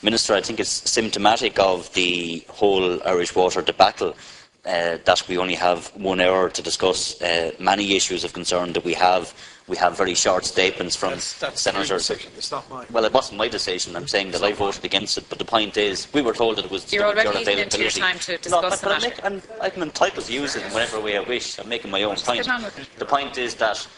Minister, I think it's symptomatic of the whole Irish water debacle that we only have 1 hour to discuss many issues of concern that we have. We have very short statements from senators. It's not mine. Well, it wasn't my decision. I'm saying that I voted against it. But the point is, we were told that it was You're already eating into your time to discuss the matter. I'm entitled to use it in whatever way I wish. I'm making my own point. The point is that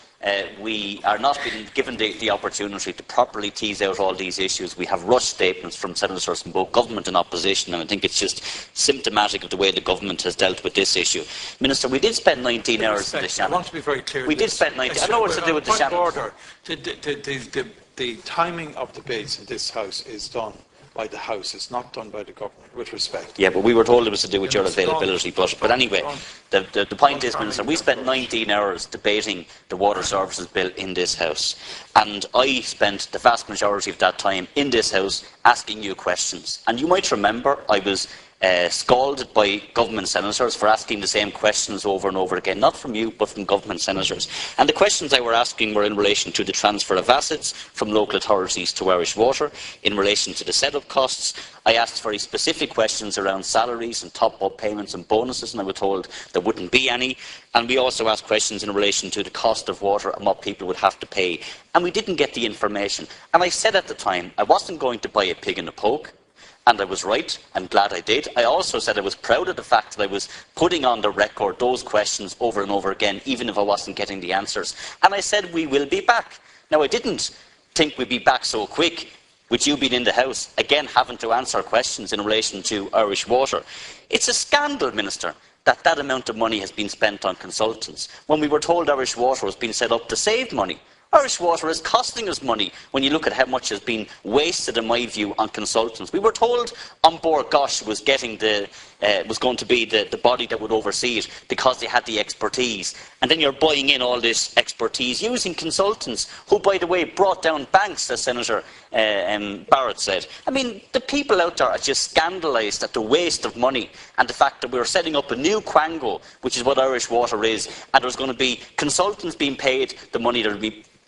we are not being given the opportunity to properly tease out all these issues. We have rushed statements from senators from both government and opposition, and I think it's just symptomatic of the way the government has dealt with this issue. Minister, we did spend 19 hours in the Shannon. I want to be very clear. We did spend 19. I know what to do with the Shannon. Order. The timing of debates in this House is done by the House. It's not done by the government, with respect. Yeah, but we were told it was to do with your availability. But anyway, the point is, Minister, we spent 19 hours debating the Water Services Bill in this House. And I spent the vast majority of that time in this House asking you questions. And you might remember I was scalded by government senators for asking the same questions over and over again, not from you, but from government senators. And the questions I were asking were in relation to the transfer of assets from local authorities to Irish Water, in relation to the set-up costs. I asked very specific questions around salaries and top-up payments and bonuses, and I was told there wouldn't be any. And we also asked questions in relation to the cost of water and what people would have to pay. And we didn't get the information. And I said at the time I wasn't going to buy a pig in a poke. And I was right. I'm glad I did. I also said I was proud of the fact that I was putting on the record those questions over and over again, even if I wasn't getting the answers. And I said we will be back. Now, I didn't think we'd be back so quick, with you being in the House, again having to answer questions in relation to Irish Water. It's a scandal, Minister, that that amount of money has been spent on consultants, when we were told Irish Water was being set up to save money. Irish Water is costing us money when you look at how much has been wasted, in my view, on consultants. We were told An Bord Gáis was going to be the body that would oversee it because they had the expertise. And then you're buying in all this expertise using consultants who, by the way, brought down banks, as Senator Barrett said. I mean, the people out there are just scandalised at the waste of money and the fact that we're setting up a new quango, which is what Irish Water is, and there's going to be consultants being paid the money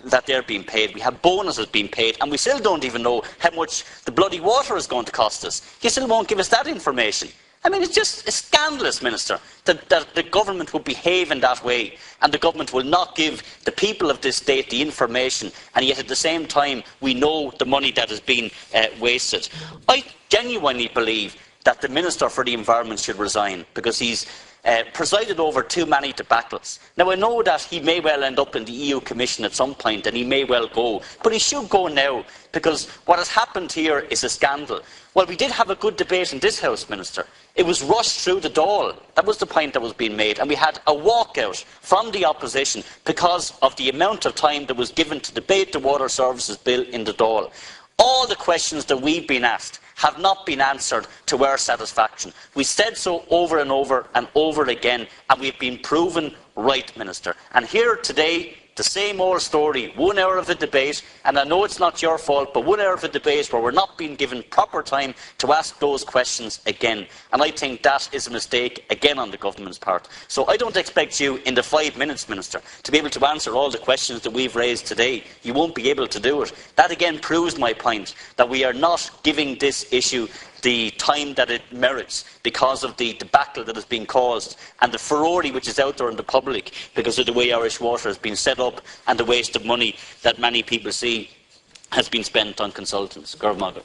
that they're being paid. We have bonuses being paid, and we still don't even know how much the bloody water is going to cost us. You still won't give us that information. I mean, it's just scandalous, Minister, that the government will behave in that way, and the government will not give the people of this state the information, and yet at the same time we know the money that has been wasted. I genuinely believe that the Minister for the Environment should resign, because he's presided over too many debacles. Now, I know that he may well end up in the EU Commission at some point, and he may well go, but he should go now, because what has happened here is a scandal. Well, we did have a good debate in this House, Minister. It was rushed through the Dáil. That was the point that was being made, and we had a walkout from the opposition because of the amount of time that was given to debate the Water Services Bill in the Dáil. All the questions that we've been asked have not been answered to our satisfaction. We said so over and over again, and we've been proven right, Minister. And here today, the same old story, 1 hour of a debate, and I know it's not your fault, but 1 hour of a debate where we're not being given proper time to ask those questions again. And I think that is a mistake, again, on the government's part. So I don't expect you, in the 5 minutes, Minister, to be able to answer all the questions that we've raised today. You won't be able to do it. That again proves my point, that we are not giving this issue the time that it merits because of the debacle that has been caused and the furore which is out there in the public because of the way Irish Water has been set up and the waste of money that many people see has been spent on consultants. Gurmaga.